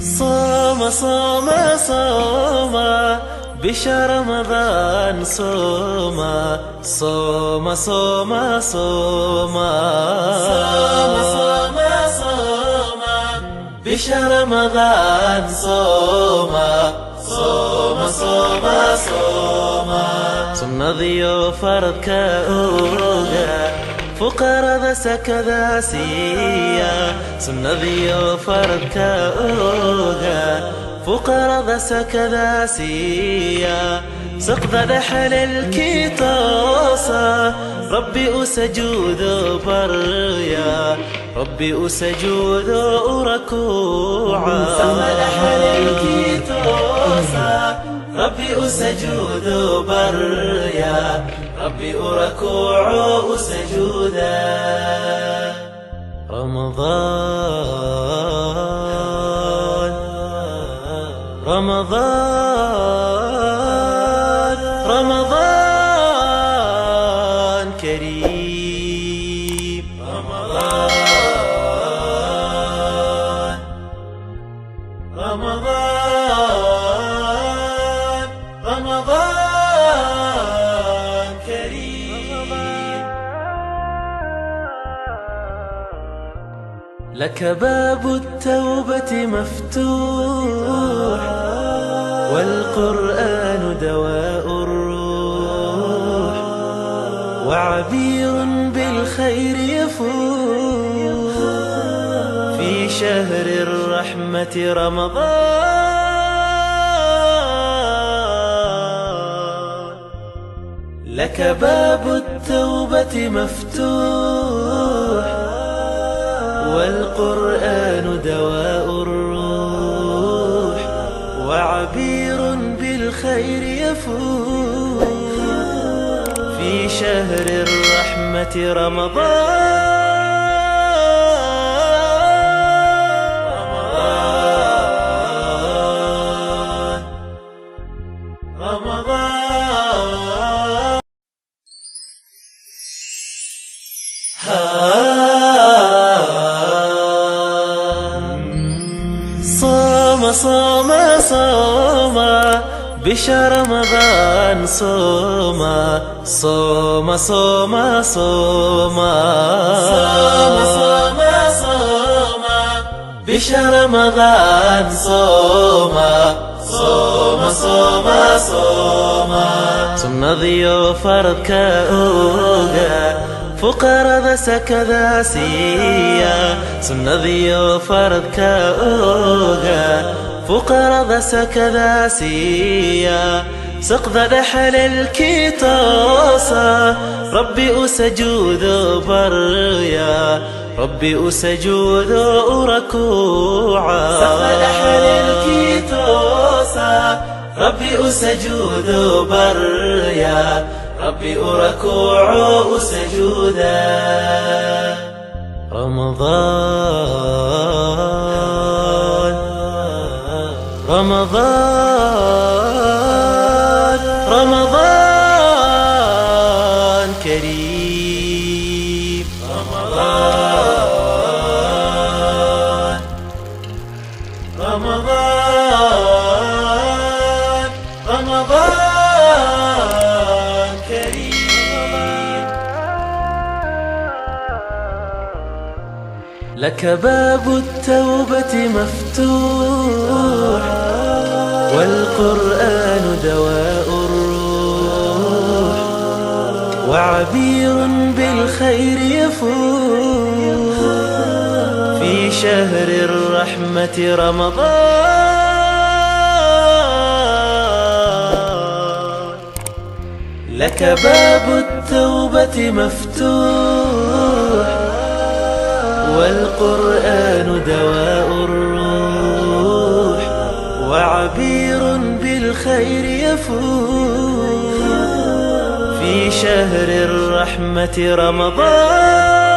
صوم صوم صوم بشهر رمضان صوم صوم صوم صوم صوم صوم بشهر رمضان صوم صوم صوم صوم صمنا ضيوف ركاوغا فقراء ذا سكذا سيا صمنا ضيوف ركاوغا فقراء ذا سكذا سيا سقط دحل الكيتوسا ربي أسجود بريا ربي أسجود ركوعا سقط دحل الكيتوسا ربي أسجود بريا ربي أركوع أسجودا رمضان رمضان رمضان كريم رمضان رمضان رمضان كريم لك باب التوبة مفتوح والقرآن دواء الروح وعبير بالخير يفوح في شهر الرحمة رمضان لك باب التوبة مفتوح والقرآن دواء الروح وعبير بالخير يفوح في شهر الرحمة رمضان رمضان صوم صوم صوم بشهر رمضان صوم صوم صوم صوم صوم صوم بشهر رمضان صوم صوم صوم صوم صمنا ضيوف ركاوغا فقراء ذا سكذا سيا صمنا ضيوف ركاوغا فقراء ذا سكذا سيا سقط دحل الكيتوسا ربي أسجود بريا ربي أسجود ركوعا سقط دحل الكيتوسا ربي أسجود بريا ربي أركوع أسجودا رمضان رمضان رمضان كريم رمضان رمضان رمضان كريم لك باب التوبة مفتوح والقرآن دواء الروح وعبير بالخير يفوح في شهر الرحمة رمضان لك باب التوبة مفتوح والقرآن دواء الروح وعبير بالخير يفوح في شهر الرحمة رمضان